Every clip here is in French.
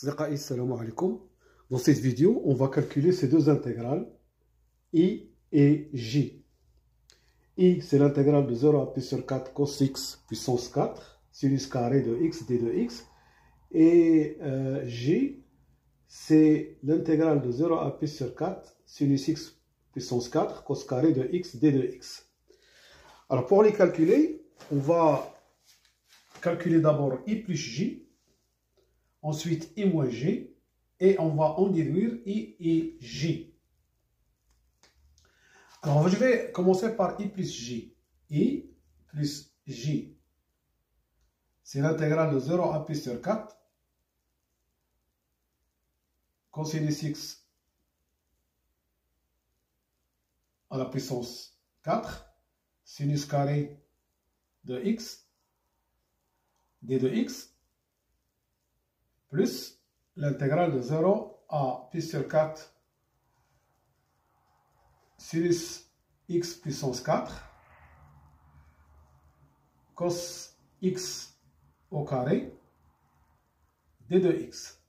Salam alaikum. Dans cette vidéo, on va calculer ces deux intégrales, I et J. I, c'est l'intégrale de 0 à pi sur 4 cos x puissance 4, sinus carré de x d de x. Et J, c'est l'intégrale de 0 à pi sur 4 sinus x puissance 4 cos carré de x d de x. Alors pour les calculer, on va calculer d'abord I plus J, ensuite I moins J, et on va en déduire I et J. Alors je vais commencer par I plus J. I plus J, c'est l'intégrale de 0 à pi sur 4 cosinus x à la puissance 4 sinus carré de x d de x plus l'intégrale de 0 à pi sur 4 sinus x puissance 4 cos x au carré d de x.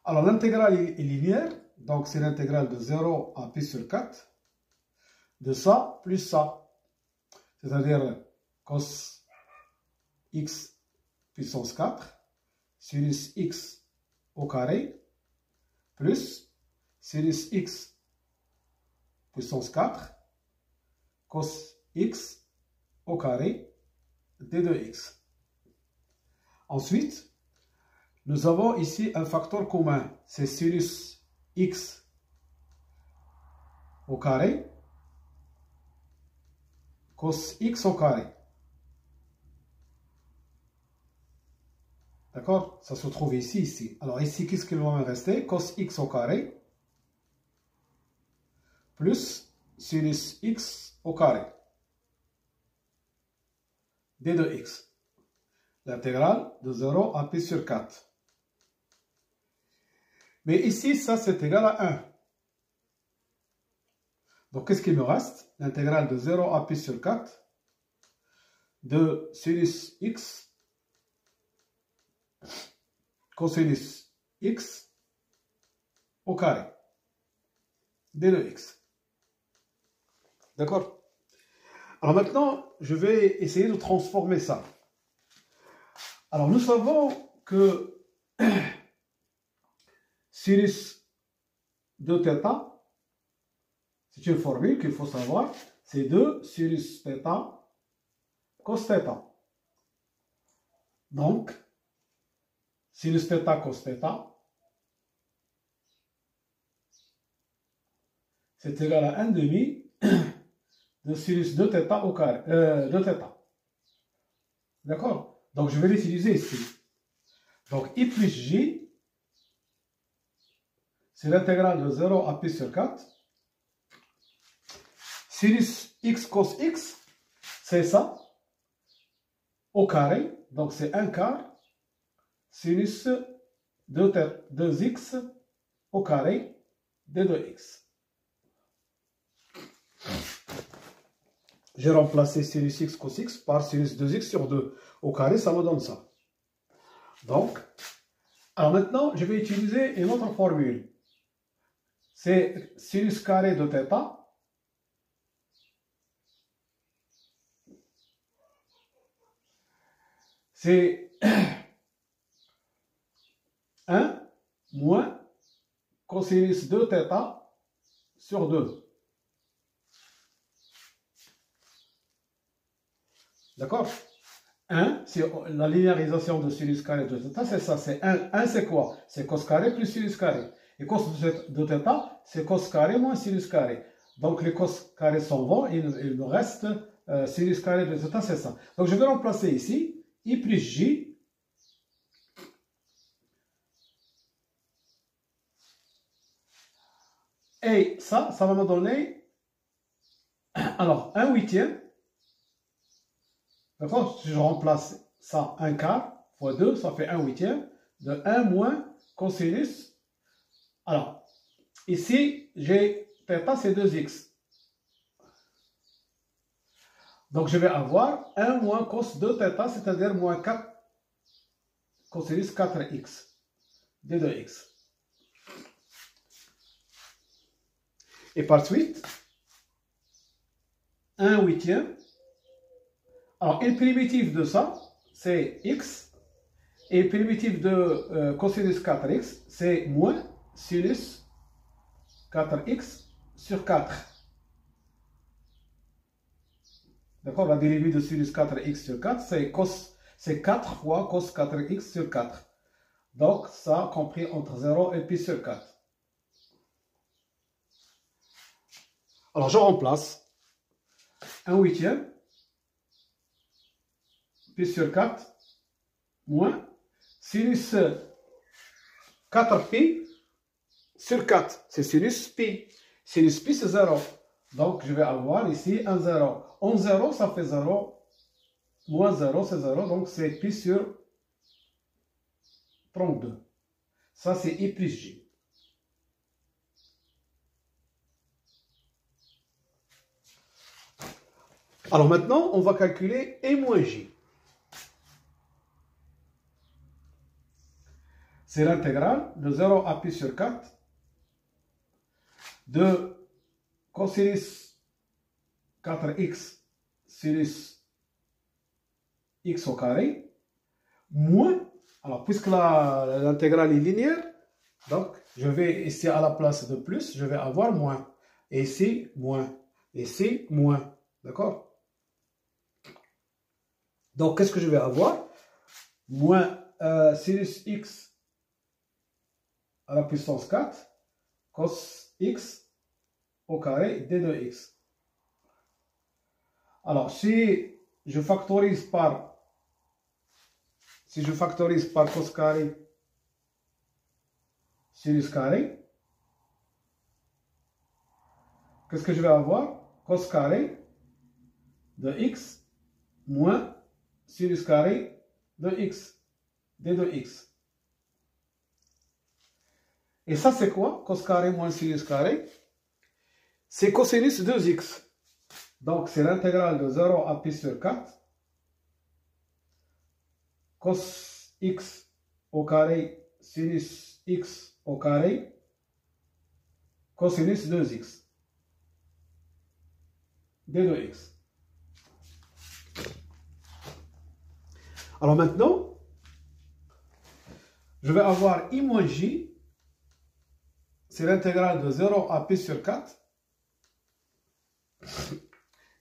Alors l'intégrale est linéaire, donc c'est l'intégrale de 0 à pi sur 4 de ça plus ça, c'est-à-dire cos x puissance 4 sinus x au carré plus sinus x puissance 4 cos x au carré d de x. Ensuite, nous avons ici un facteur commun, c'est sinus x au carré cos x au carré. D'accord? Ça se trouve ici, ici. Alors ici, qu'est-ce qu'il va me rester? Cos x au carré plus sinus x au carré d de x. L'intégrale de 0 à pi sur 4. Mais ici, ça c'est égal à 1. Donc qu'est-ce qu'il me reste? L'intégrale de 0 à pi sur 4 de sinus x cosinus x au carré d de x. D'accord? Alors maintenant, je vais essayer de transformer ça. Alors nous savons que sinus de θ, c'est une formule qu'il faut savoir, c'est 2 sinus θ cos θ. Donc, sinus θ cos θ, c'est égal à 1 demi de sinus de θ au carré, de θ. D'accord? Donc, je vais l'utiliser ici. Donc, I plus J, c'est l'intégrale de 0 à pi sur 4. Sinus x cos x, c'est ça, au carré. Donc, c'est 1 quart sinus de 2x au carré d de x. J'ai remplacé sinus x cos x par sinus 2x sur 2 au carré, ça me donne ça. Donc, alors maintenant, je vais utiliser une autre formule. C'est sinus carré de θ c'est 1 moins cosinus de θ sur 2. D'accord? 1, c'est la linéarisation de sinus carré de θ, c'est ça. C'est 1. 1, c'est quoi? C'est cos carré plus sinus carré. Et cos de θ, c'est cos carré moins sinus carré. Donc les cos carrés s'en vont et il nous reste sinus carré de θ, c'est ça. Donc je vais remplacer ici I plus J et ça va me donner alors 1 huitième. D'accord? Si je remplace ça 1 quart fois 2, ça fait 1 huitième de 1 moins cosinus. Alors, ici, j'ai θ, c'est 2x. Donc, je vais avoir 1 moins cos de θ, c'est-à-dire moins 4 cosinus 4x d de x. Et par suite, 1 huitième. Alors, une primitive de ça, c'est x. Et une primitive de cosinus 4x, c'est moins sinus 4x sur 4. D'accord? La dérivée de sinus 4x sur 4, c'est 4 fois cos 4x sur 4. Donc, ça compris entre 0 et pi sur 4. Alors, je remplace 1 huitième, pi sur 4, moins sinus 4pi sur 4. C'est sinus pi. Sinus pi, c'est 0. Donc, je vais avoir ici un 0. En 0, ça fait 0. Moins 0, c'est 0. Donc, c'est pi sur 32. Ça, c'est I plus J. Alors maintenant, on va calculer E moins J. C'est l'intégrale de 0 à pi sur 4 de cosinus 4x sinus x au carré moins, alors puisque l'intégrale est linéaire, donc je vais ici à la place de plus, je vais avoir moins. Et ici, moins. Et ici, moins. D'accord? Donc, qu'est-ce que je vais avoir? Moins sinus x à la puissance 4 cos x au carré d de x. Alors, si je factorise par cos carré sinus carré, qu'est-ce que je vais avoir? Cos carré de x moins sinus carré de x, d de x. Et ça, c'est quoi? Cos carré moins sinus carré, c'est cosinus 2x. Donc, c'est l'intégrale de 0 à pi sur 4 cos x au carré sinus x au carré cosinus 2x d de x. Alors maintenant, je vais avoir I moins J, c'est l'intégrale de 0 à pi sur 4.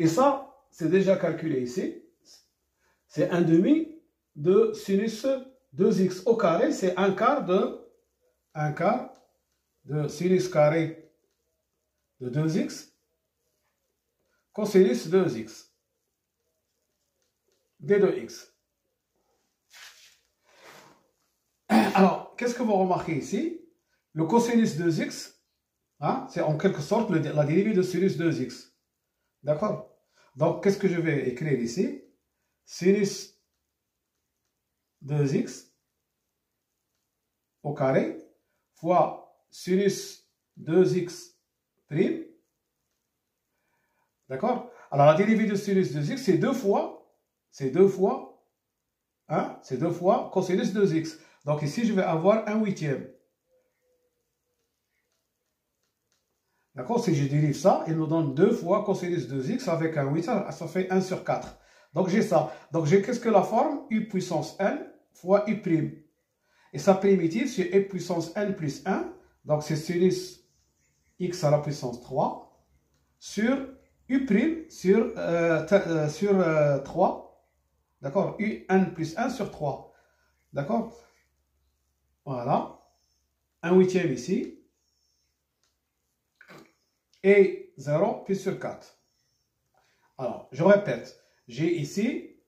Et ça, c'est déjà calculé ici. C'est 1 demi de sinus 2x au carré, c'est un quart de sinus carré de 2x cosinus 2x d de x. Alors, qu'est-ce que vous remarquez ici? Le cosinus 2x, hein, c'est en quelque sorte la dérivée de sinus 2x. D'accord? Donc, qu'est-ce que je vais écrire ici? Sinus 2x au carré fois sinus 2x prime. D'accord? Alors, la dérivée de sinus 2x, c'est deux fois cosinus 2x. Donc, ici, je vais avoir 1 huitième. D'accord? Si je dérive ça, il nous donne 2 fois cosinus 2x avec 1 huitième, ça fait 1 sur 4. Donc, j'ai ça. Donc, j'ai qu'est-ce que la forme? U puissance n fois u prime. Et sa primitive, c'est u puissance n plus 1. Donc, c'est sinus x à la puissance 3 sur u prime sur 3. D'accord? U n plus 1 sur 3. D'accord? Voilà. 1 huitième ici. Et 0 pi sur 4. Alors, je répète. J'ai ici,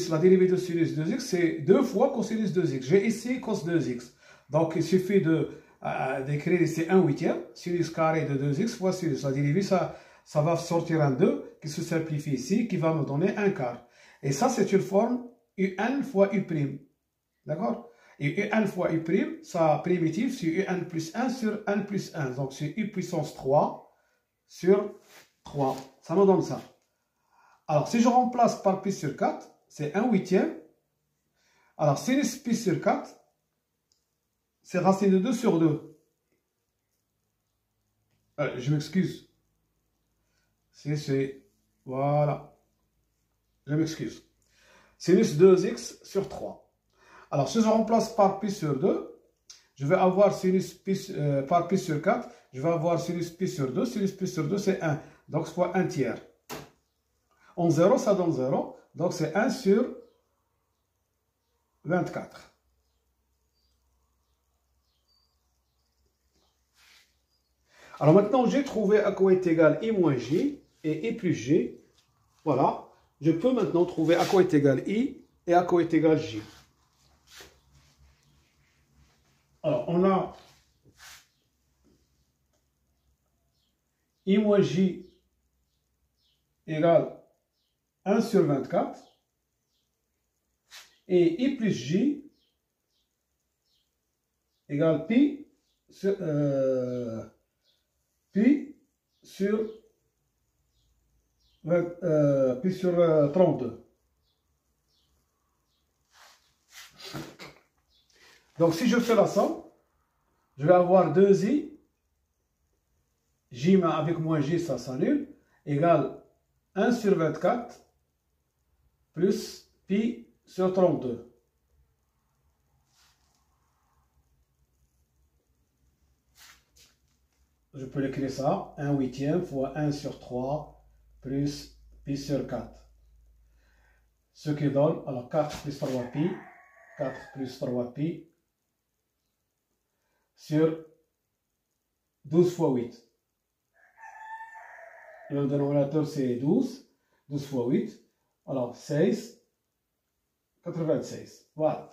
la dérivée de sinus 2x, c'est 2 fois cosinus 2x. J'ai ici cos 2x. Donc, il suffit d'écrire ici 1 huitième, sinus carré de 2x fois sinus. La dérivée, ça va sortir un 2 qui se simplifie ici, qui va me donner 1 quart. Et ça, c'est une forme un fois u'. D'accord? Et un fois u', sa primitive, c'est un plus 1 sur 1 plus 1. Donc, c'est u puissance 3 sur 3. Ça me donne ça. Alors, si je remplace par pi sur 4, c'est 1 huitième Alors, sinus pi sur 4, c'est racine de 2 sur 2. Je m'excuse. C'est... Voilà. Je m'excuse. Sinus 2x sur 3. Alors, si je remplace par pi sur 2, je vais avoir sinus pi, par pi sur 4, je vais avoir sinus pi sur 2. Sinus pi sur 2, c'est 1. Donc, c'est fois 1 tiers. En 0, ça donne 0. Donc, c'est 1 sur 24. Alors maintenant, j'ai trouvé à quoi est égal I moins J et I plus J. Voilà. Je peux maintenant trouver à quoi est égal I et à quoi est égal J. Alors, on a I moins J égale 1 sur 24. Et I plus J égale pi sur 32. Donc, si je fais la somme, je vais avoir 2i, j avec moins j, ça s'annule, égale 1 sur 24 plus pi sur 32. Je peux l'écrire ça, 1 huitième fois 1 sur 3 plus pi sur 4. Ce qui donne, alors 4 plus 3 pi, 4 plus 3 pi, sur 12 fois 8. Le dénominateur c'est 12, 12 fois 8, alors 16, 96. Voilà.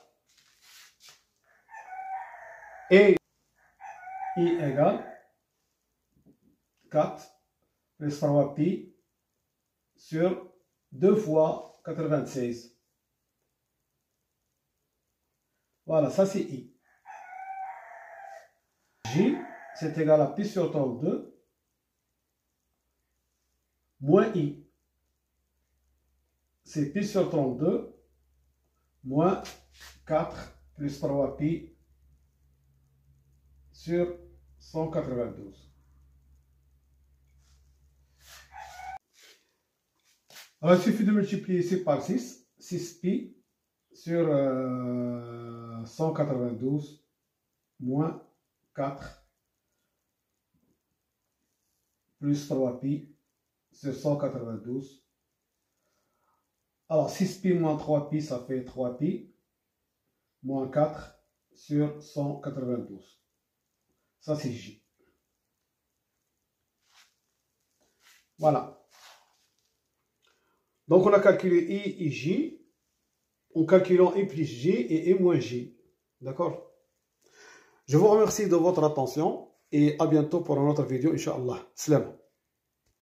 Et I égale 4 plus 3 pi sur 2 fois 96. Voilà, ça c'est I. J, c'est égal à pi sur 32 moins I. C'est pi sur 32 moins 4 plus 3 pi sur 192. Alors, il suffit de multiplier ici par 6. 6 pi sur 192 moins 4 plus 3 pi sur 192. Alors, 6 pi moins 3 pi, ça fait 3 pi moins 4 sur 192. Ça, c'est J. Voilà. Donc, on a calculé I et J en calculant I plus J et I moins J. D'accord? Je vous remercie de votre attention et à bientôt pour une autre vidéo, Inch'Allah. Salam.